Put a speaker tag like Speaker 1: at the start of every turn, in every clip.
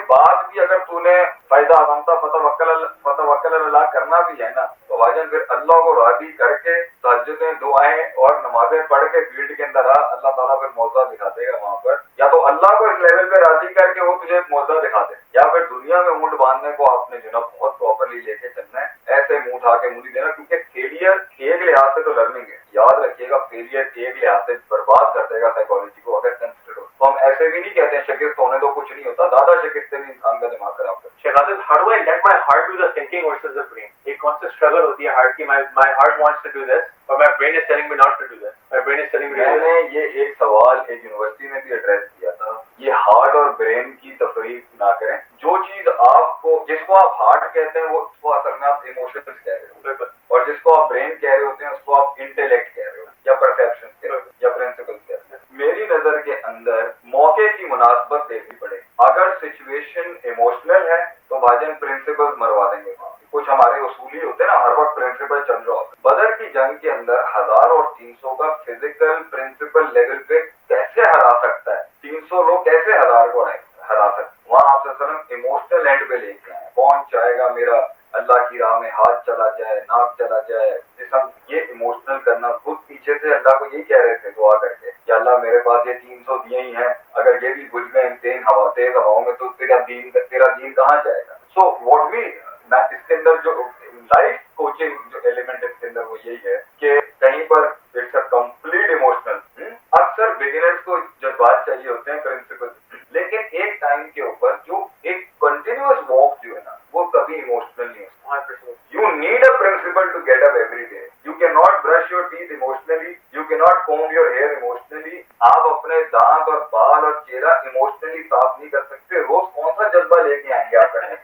Speaker 1: بعد بھی اگر تو نے فائدہ عظمتا فتوکل اللہ کرنا بھی ہے نا تو بھائی پھر اللہ کو راضی کر کے تہجدیں دعائیں اور نمازیں پڑھ کے فیلڈ کے اندر آ, اللہ تعالیٰ پھر موضوع دکھا دے گا وہاں پر. یا تو اللہ کو اس لیول پہ راضی کر کے وہ تجھے موضوع دکھا دے, یا پھر دنیا میں اونٹ باندھنے کو آپ نے جو نا بہت پراپرلی لے کے چلنا ہے. ایسے منہ اٹھا کے منہ نہیں دینا, کیونکہ فیلئر ایک لحاظ سے تو لرننگ ہے, یاد رکھیے گا فیلئر ایک لحاظ سے برباد کر دے گا سائیکالوجی کو اگر کنسیڈر ہو. تو ہم ایسے بھی نہیں کہتے ہیں شکست ہونے تو کچھ نہیں ہوتا, زیادہ شکست سے بھی انسان کا دماغ خراب کرتا ہے.
Speaker 2: How do I let my heart do the thinking versus the brain? ایک constant struggle ہوتی ہے heart کی, my heart wants to do this but my brain is telling me not to do this. My brain is telling me
Speaker 1: میں نے یہ ایک سوال ایک یونیورسٹی میں بھی ایڈریس کیا تھا, یہ ہارٹ اور برین کی تفریق نہ کریں. جو چیز آپ کو, جس کو آپ ہارٹ کہتے ہیں وہ اس کو اصل میں آپ ایموشنز کہہ رہے ہو, اور جس کو آپ برین کہہ رہے ہوتے ہیں اس کو آپ انٹیلیکٹ کہہ رہے ہو یا پرسیپشن کہہ رہے ہو یا پرنسپل کہہ رہے ہو. میری نظر کے اندر موقع کی مناسبت دیکھنی پڑے. اگر سچویشن ایموشنل ہے تو بھاجن پرنسپل مروا دیں گے. کچھ ہمارے اصولی ہوتے ہیں نا, ہر وقت پرنسپل چل رہا ہوتا ہے. بدر کی جنگ کے اندر 1000 اور 300 کا فزیکل پرنسپل لیول پہ کیسے ہرا سکتا ہے, 300 لوگ کیسے 1000 کو ہرا سکتے. وہاں آپ صلی اللہ علیہ وسلم ایموشنل اینڈ پہ لے کے آئے, کون چاہے گا میرا اللہ کی راہ میں ہاتھ چلا جائے, ناک چلا جائے, جسم. یہ ایموشنل کرنا, خود پیچھے سے اللہ کو یہی کہہ رہے تھے دعا کر کے کہ اللہ میرے پاس یہ 300 دیے ہی ہیں, اگر یہ بھی بجھ گئے تیز ہواؤں میں تو تیرا دین کہاں جائے گا. سو واٹ وی, اس کے اندر جو لائف کوچنگ جو ایلیمنٹ اس کے اندر وہ یہی ہے کہ کہیں پر اٹس اے کمپلیٹ ایموشنل. اکثر بگنرز کو جذبات چاہیے ہوتے ہیں پرنسپل, لیکن ایک ٹائم کے اوپر جو ایک کنٹینیوس واک جو ہے نا وہ کبھی ایموشنل نہیں ہوتا. You need a principle to get up every day. You can not brush your teeth emotionally, you can not comb your hair emotionally. آپ اپنے دانت اور بال اور چہرہ ایموشنلی صاف نہیں کر سکتے. روز کون سا جذبہ لے کے آئیں گے آپ کرنے.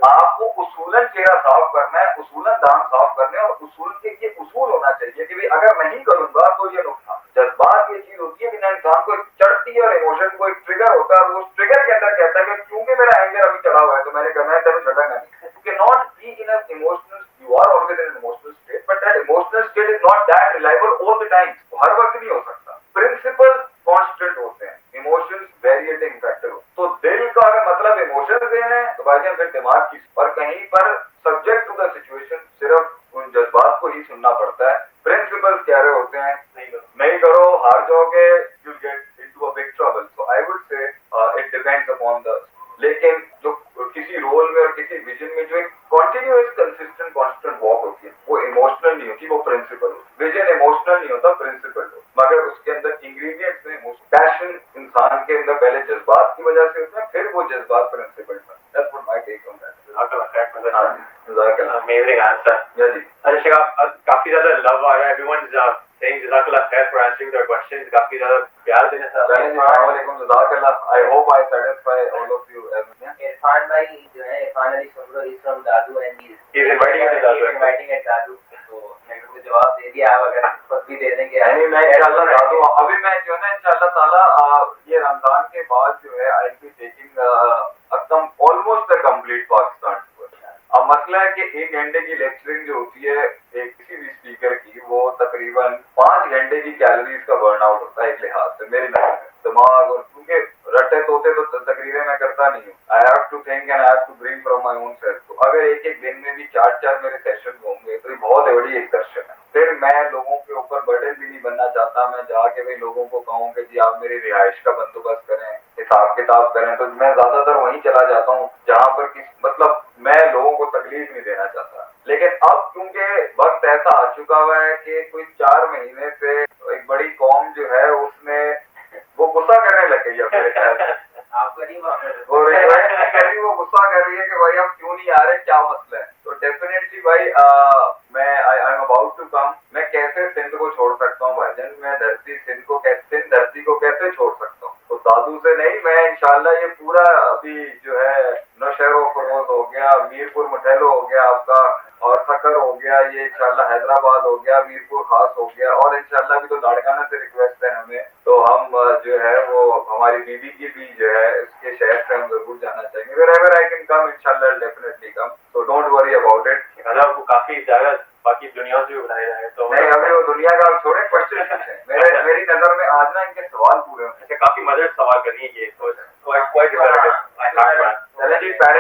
Speaker 1: آپ کو اصولاً چہرہ صاف کرنا ہے, اصولاً دانت صاف کرنے, اور اصول کے یہ اصول ہونا چاہیے کہ اگر نہیں کروں گا تو یہ نقصان. جذبات یہ چیز ہوتی ہے کہ انسان کو چڑھتی ہے اور ایموشن کو ایک ٹریگر ہوتا ہے, وہ اس ٹریگر کے اندر کہتا ہے کہ کیونکہ میرا اینگر ابھی چڑھا ہوا ہے تو میں نے کرنا ہے, تب چڑھا گا نہیں. You cannot be in an emotional, you are always in an emotional state, but that emotional state is not that reliable all the time. ہر وقت نہیں ہو سکتا. پرنسپل کانسٹنٹ ہوتے ہیں, ایموشنز ویریٹنگ فیکٹر ہوتے ہیں. تو دل کا اگر مطلب ایموشن دینا ہے تو بھائی جان پھر دماغ کی, اور کہیں پر سبجیکٹ ٹو دا سچویشن صرف ان جذبات کو ہی سننا پڑتا ہے. پرنسپل کہہ رہے ہوتے ہیں نہیں کرو, ہار جاؤ گے, you get into a big trouble. So I would say it depends upon the. لیکن جو کسی رول میں اور کسی ویژن میں جو ایک کنٹینیوس کنسسٹنٹ کانسٹنٹ واک ہوتی ہے وہ ایموشنل نہیں ہوتی, وہ پرنسپل ہوتی. ویژن ایموشنل نہیں ہوتا, پرنسپل ہوتا. مگر اس کے اندر انگریڈینٹس میں پیشن انسان کے اندر پہلے جذبات کی وجہ سے ہوتا ہے, پھر وہ جذبات پرنسپل میں. That's what my take on that.
Speaker 2: Amazing answer.
Speaker 1: Yeah, جی.
Speaker 2: اچھا شیخ, کافی زیادہ لو آ رہا ہے. Everyone is saying جزاک اللہ خیر for answering their questions. کافی زیادہ پیار دینے سے.
Speaker 1: السلام علیکم, جزاک اللہ. I hope I satisfy all of you.
Speaker 3: Irfan بھائی جو ہے, عرفان علی Soomro, he's from Dadu and
Speaker 2: he's inviting
Speaker 3: at دادو. تو میں نے کو جواب دے دیا, آپ اگر خود بھی دے دیں گے.
Speaker 1: یعنی میں انشاءاللہ دادو, ابھی میں جو ہے نا انشاءاللہ تعالیٰ یہ رمضان کے بعد جو ہے I'll be taking almost a complete Pakistan tour. اب مسئلہ ہے کہ 1 گھنٹے کی لیکچرنگ جو ہوتی ہے ایک کسی بھی اسپیکر کی, وہ تقریباً 5 گھنٹے کی کیلوریز کا برن آؤٹ ہوتا ہے ایک لحاظ سے میری نظر میں. دماغ اور کیونکہ رٹے توتے تو تقریریں میں کرتا نہیں ہوں. I have to think and I have to bring from my own self. تو اگر ایک دن میں بھی 4 میرے سیشن ہوں گے تو یہ بہت بڑی ایکسرشن ہے. پھر میں لوگوں کے اوپر برڈن بھی نہیں بننا چاہتا. میں جا کے بھی لوگوں کو کہوں کہ جی آپ میری رہائش کا بندوبست کریں, حساب کتاب کریں, تو میں زیادہ تر وہیں چلا جاتا ہوں جہاں پر مطلب میں لوگوں کو تکلیف نہیں دینا چاہتا. لیکن اب کیونکہ وقت ایسا آ چکا ہوا ہے کہ کوئی 4 مہینے سے ایک بڑی قوم جو ہے اس میں وہ غصہ کرنے لگ گئی ہے میرے خیال سے.
Speaker 3: آپ کو نہیں
Speaker 1: وہ ریکویسٹ نہیں کر رہی, وہ غصہ کر رہی ہے کہ بھائی ہم کیوں نہیں آ رہے, کیا مسئلہ ہے. تو ڈیفینیٹلی بھائی میں I am about to come. میں کیسے سندھ کو چھوڑ سکتا ہوں بھائی جان, میں سندھ دھرتی کو کیسے چھوڑ سکتا ہوں. تو دادو سے نہیں, میں انشاءاللہ یہ پورا ابھی جو ہے نوشہر و فروز ہو گیا, میر پور مٹھیلو ہو گیا آپ کا, اور سکر ہو گیا, یہ انشاءاللہ حیدرآباد ہو گیا, میر پور خاص ہو گیا, اور انشاءاللہ بھی تو لاڑکانہ سے ریکویسٹ ہے ہمیں, تو ہم جو ہے وہ ہماری بیوی کی بھی جو ہے اس کے شہر سے ہم ضرور جانا چاہیں گے. wherever I can come inshallah I'll definitely come, so don't worry about it.
Speaker 2: وہ کافی زیادہ باقی دنیا سے بھی بنائے جائے تو
Speaker 1: نہیں, ابھی وہ دنیا کا چھوڑے, کوشچن ہے میری نظر میں آج نا ان کے سوال پورے ہونے.
Speaker 2: کافی مدد سوال کرنی ہے یہ تو
Speaker 1: چلیں جی,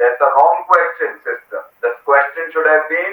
Speaker 1: That's a wrong question, sister. The question should have been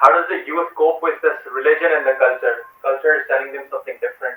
Speaker 2: how does the youth cope with this religion and the culture? Culture is telling them something different,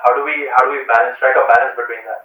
Speaker 2: how do we balance, strike a balance between that?